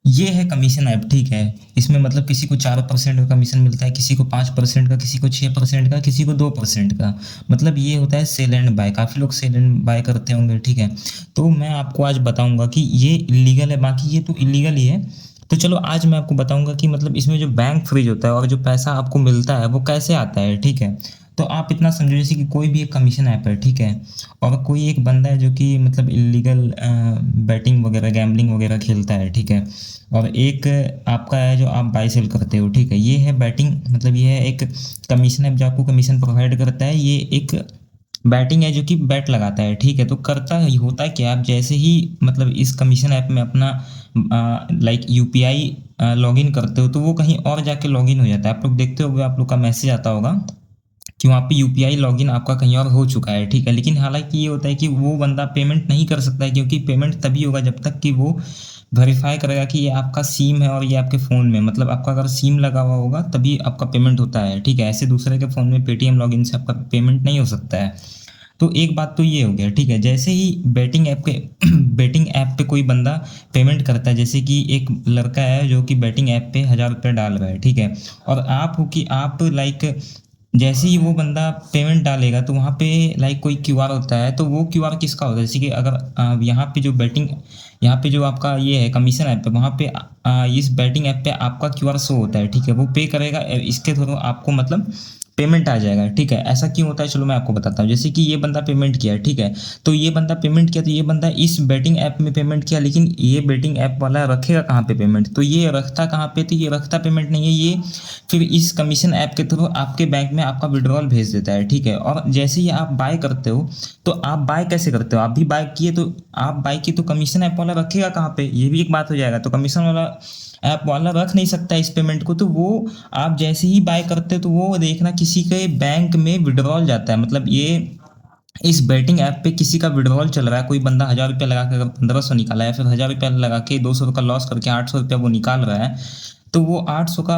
ये है commission app, ठीक है। इसमें मतलब किसी को 4% का कमीशन मिलता है, किसी को 5% का, किसी को 6% का, किसी को 2% का। मतलब ये होता है सेल एंड बाय। काफ़ी लोग सेल एंड बाय करते होंगे, ठीक है। तो मैं आपको आज बताऊंगा कि ये इलीगल है, बाकी ये तो इलीगल ही है। तो चलो आज मैं आपको बताऊंगा कि मतलब इसमें जो बैंक फ्रीज होता है और जो पैसा आपको मिलता है वो कैसे आता है, ठीक है। तो आप इतना समझो जैसे कि कोई भी एक कमीशन ऐप है, ठीक है। और कोई एक बंदा है जो कि मतलब इलीगल बैटिंग वगैरह, गैम्बलिंग वगैरह खेलता है, ठीक है। और एक आपका है जो आप बाई सेल करते हो, ठीक है। ये है बैटिंग, मतलब ये है एक कमीशन ऐप जो आपको कमीशन प्रोवाइड करता है। ये एक बैटिंग है जो कि बैट लगाता है, ठीक है। तो करता है होता है कि आप जैसे ही मतलब इस कमीशन ऐप में अपना लाइक यूपीआई लॉगिन करते हो तो वो कहीं और जाके लॉगिन हो जाता है। आप लोग देखते हो, आप लोग का मैसेज आता होगा कि वहाँ पे यूपीआई लॉगिन आपका कहीं और हो चुका है, ठीक है। लेकिन हालांकि ये होता है कि वो बंदा पेमेंट नहीं कर सकता है, क्योंकि पेमेंट तभी होगा जब तक कि वो वेरीफाई करेगा कि ये आपका सिम है और ये आपके फ़ोन में, मतलब आपका अगर सिम लगा हुआ होगा तभी आपका पेमेंट होता है, ठीक है। ऐसे दूसरे के फ़ोन में पेटीएम लॉगिन से आपका पेमेंट नहीं हो सकता है। तो एक बात तो ये हो गया, ठीक है। जैसे ही बैटिंग ऐप के बैटिंग ऐप पे कोई बंदा पेमेंट करता है, जैसे कि एक लड़का है जो कि बैटिंग ऐप पे 1000 रुपये डाल रहा है, ठीक है। और आप हो कि आप लाइक जैसे ही वो बंदा पेमेंट डालेगा तो वहाँ पे लाइक कोई क्यूआर होता है, तो वो क्यूआर किसका होता है, जैसे कि अगर यहाँ पे जो बैटिंग, यहाँ पे जो आपका ये है कमीशन ऐप है, वहाँ पे इस बैटिंग ऐप पे आपका क्यूआर शो होता है, ठीक है। वो पे करेगा, इसके थ्रू आपको मतलब पेमेंट आ जाएगा, ठीक है। ऐसा क्यों होता है चलो मैं आपको बताता हूँ। जैसे कि ये बंदा पेमेंट किया है, ठीक है। तो ये बंदा पेमेंट किया, तो ये बंदा इस बैटिंग ऐप में पेमेंट किया, लेकिन ये बैटिंग ऐप वाला रखेगा कहाँ पे पेमेंट, तो ये रखता कहाँ पे, तो ये रखता पेमेंट नहीं है, ये फिर इस कमीशन ऐप के थ्रू आपके बैंक में आपका विड्रॉल भेज देता है, ठीक है। और जैसे ही आप बाय करते हो, तो आप बाय कैसे करते हो, आप भी बाय किए तो आप बाय किए तो कमीशन ऐप वाला रखेगा कहाँ पे, ये भी एक बात हो जाएगा। तो कमीशन वाला ऐप वाला रख नहीं सकता इस पेमेंट को, तो वो आप जैसे ही बाय करते हो तो वो देखना किसी के बैंक में विड्रॉल जाता है। मतलब ये इस बैटिंग ऐप पे किसी का विड्रॉल चल रहा है, कोई बंदा 1000 रुपया लगा के अगर 1500 निकाला है, फिर 1000 रुपया लगा के 200 का लॉस करके 800 रुपया वो निकाल रहा है, तो वो 800 का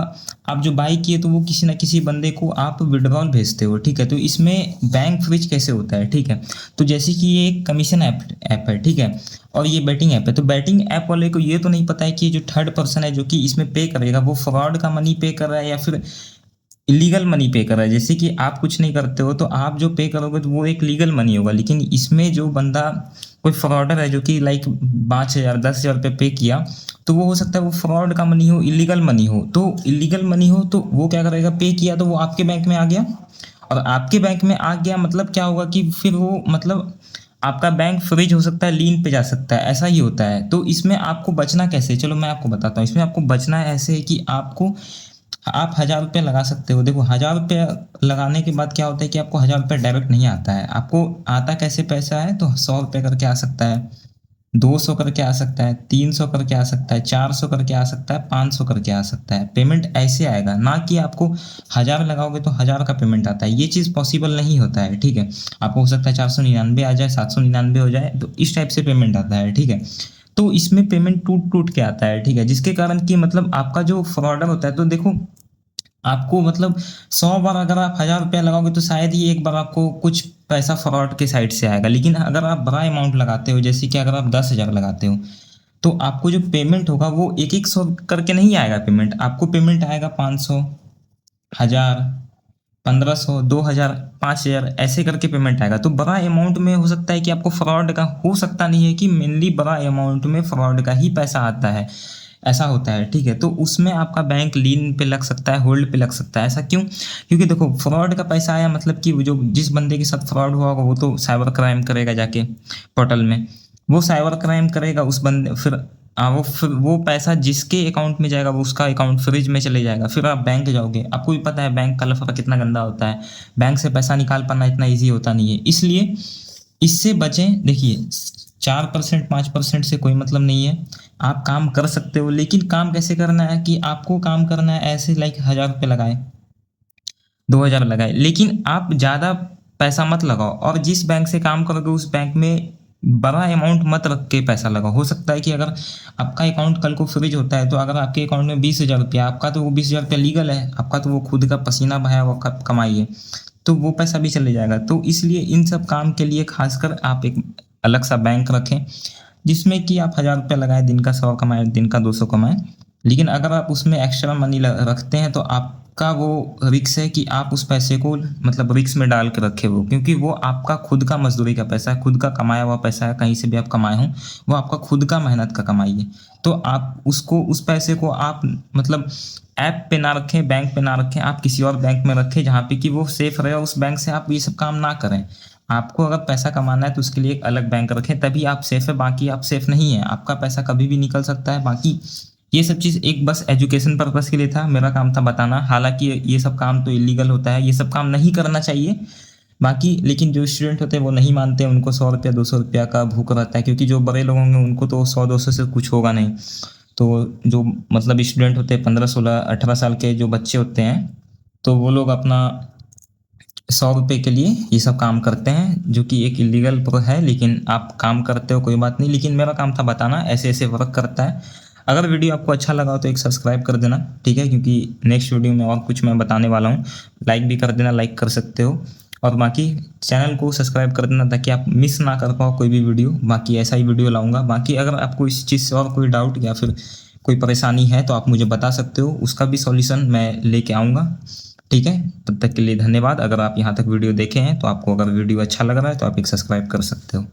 आप जो बाई किए तो वो किसी ना किसी बंदे को आप विड्रॉल भेजते हो, ठीक है। तो इसमें बैंक फ्रीज कैसे होता है, ठीक है। तो जैसे कि ये एक कमीशन ऐप है, ठीक है। और ये बैटिंग ऐप है, तो बैटिंग ऐप वाले को ये तो नहीं पता है कि जो थर्ड पर्सन है जो कि इसमें पे करेगा वो फ्रॉड का मनी पे कर रहा है या फिर इलीगल मनी पे कर रहा है। जैसे कि आप कुछ नहीं करते हो तो आप जो पे करोगे तो वो एक लीगल मनी होगा, लेकिन इसमें जो बंदा कोई फ्रॉडर है जो कि लाइक 5,000 10,000 रुपये पे किया, तो वो हो सकता है वो फ्रॉड का मनी हो, इलीगल मनी हो। तो इलीगल मनी हो तो वो क्या करेगा, पे किया तो वो आपके बैंक में आ गया, और आपके बैंक में आ गया मतलब क्या होगा कि फिर वो मतलब आपका बैंक फ्रीज हो सकता है, लीन पे जा सकता है, ऐसा ही होता है। तो इसमें आपको बचना कैसे, चलो मैं आपको बताता हूँ। इसमें आपको बचना ऐसे है कि आपको आप 1000 रुपये लगा सकते हो। देखो 1000 रुपये लगाने के बाद क्या होता है कि आपको 1000 रुपये डायरेक्ट नहीं आता है। आपको आता कैसे पैसा है, तो 100 रुपये करके आ सकता है, 200 करके आ सकता है, 300 करके आ सकता है, 400 करके आ सकता है, 500 करके आ सकता है। पेमेंट ऐसे आएगा, ना कि आपको 1000 लगाओगे तो 1000 का पेमेंट आता है, ये चीज़ पॉसिबल नहीं होता है, ठीक है। आपको हो सकता है 499 आ जाए, 799 हो जाए, तो इस टाइप से पेमेंट आता है, ठीक है। तो इसमें पेमेंट टूट टूट के आता है, ठीक है, जिसके कारण कि मतलब आपका जो फ्रॉडर होता है, तो देखो आपको मतलब 100 बार अगर आप 1000 रुपया लगाओगे तो शायद ही एक बार आपको कुछ पैसा फ्रॉड के साइड से आएगा। लेकिन अगर आप बड़ा अमाउंट लगाते हो, जैसे कि अगर आप 10,000 लगाते हो, तो आपको जो पेमेंट होगा वो एक एक सौ करके नहीं आएगा पेमेंट, आपको पेमेंट आएगा 500, 1000, 1500, 2000, 5000 ऐसे करके पेमेंट आएगा। तो बड़ा अमाउंट में हो सकता है कि आपको फ्रॉड का, हो सकता नहीं है कि मेनली बड़ा अमाउंट में फ्रॉड का ही पैसा आता है, ऐसा होता है, ठीक है। तो उसमें आपका बैंक लीन पे लग सकता है, होल्ड पे लग सकता है। ऐसा क्यों, क्योंकि देखो फ्रॉड का पैसा आया मतलब कि जो जिस बंदे के साथ फ्रॉड हुआ होगा वो तो साइबर क्राइम करेगा जाके पोर्टल में, वो साइबर क्राइम करेगा उस बंदे, फिर वो पैसा जिसके अकाउंट में जाएगा वो उसका अकाउंट फ्रीज में चले जाएगा। फिर आप बैंक जाओगे, आपको भी पता है बैंक का लफड़ा कितना गंदा होता है, बैंक से पैसा निकाल पाना इतना ईजी होता नहीं है। इसलिए इससे बचें। देखिए 4% 5% से कोई मतलब नहीं है, आप काम कर सकते हो, लेकिन काम कैसे करना है कि आपको काम करना है ऐसे लाइक 1000 रुपये लगाए, 2000 लगाए, लेकिन आप ज़्यादा पैसा मत लगाओ। और जिस बैंक से काम करोगे उस बैंक में बड़ा अमाउंट मत रख के पैसा लगाओ। हो सकता है कि अगर आपका अकाउंट कल को फ्रीज होता है तो अगर आपके अकाउंट में 20,000 रुपया, आपका तो वो 20,000 रुपया लीगल है, आपका तो वो खुद का पसीना बहाया हुआ कमाई है, तो वो पैसा भी चले जाएगा। तो इसलिए इन सब काम के लिए खासकर आप एक अलग सा बैंक रखें, जिसमें कि आप 1000 रुपये लगाएं, दिन का 100 कमाएं, दिन का 200 कमाएं। लेकिन अगर आप उसमें एक्स्ट्रा मनी रखते हैं तो आपका वो रिक्स है कि आप उस पैसे को मतलब रिक्स में डाल के रखे वो, क्योंकि वो आपका खुद का मजदूरी का पैसा है, खुद का कमाया हुआ पैसा है, कहीं से भी आप कमाए हों, वो आपका खुद का मेहनत का कमाई है। तो आप उसको, उस पैसे को आप मतलब ऐप पे ना रखें, बैंक पे ना रखें, आप किसी और बैंक में रखें जहाँ पे कि वो सेफ रहे, और उस बैंक से आप ये सब काम ना करें। आपको अगर पैसा कमाना है तो उसके लिए एक अलग बैंक रखें, तभी आप सेफ है, बाकी आप सेफ नहीं है। आपका पैसा कभी भी निकल सकता है। बाकी ये सब चीज़ एक बस एजुकेशन पर्पस के लिए था, मेरा काम था बताना। हालांकि ये सब काम तो इलीगल होता है, ये सब काम नहीं करना चाहिए। बाकी लेकिन जो स्टूडेंट होते हैं वो नहीं मानते, उनको 100 रुपया 200 रुपया का भूख रहता है, क्योंकि जो बड़े लोग होंगे उनको तो 100-200 से कुछ होगा नहीं। तो जो मतलब स्टूडेंट होते हैं 15-16-18 साल के जो बच्चे होते हैं, तो वो लोग अपना 100 रुपये के लिए ये सब काम करते हैं, जो कि एक इलीगल है। लेकिन आप काम करते हो कोई बात नहीं, लेकिन मेरा काम था बताना ऐसे ऐसे वर्क करता है। अगर वीडियो आपको अच्छा लगा हो तो एक सब्सक्राइब कर देना, ठीक है, क्योंकि नेक्स्ट वीडियो में और कुछ मैं बताने वाला हूँ। लाइक भी कर देना, लाइक कर सकते हो, और बाकी चैनल को सब्सक्राइब कर देना ताकि आप मिस ना कर पाओ कोई भी वीडियो। बाकी ऐसा ही वीडियो लाऊंगा। बाकी अगर आपको इस चीज़ से और कोई डाउट या फिर कोई परेशानी है तो आप मुझे बता सकते हो, उसका भी सॉल्यूशन मैं लेके आऊँगा, ठीक है। तब तक के लिए धन्यवाद। अगर आप यहाँ तक वीडियो देखे हैं तो आपको अगर वीडियो अच्छा लग रहा है तो आप एक सब्सक्राइब कर सकते हो।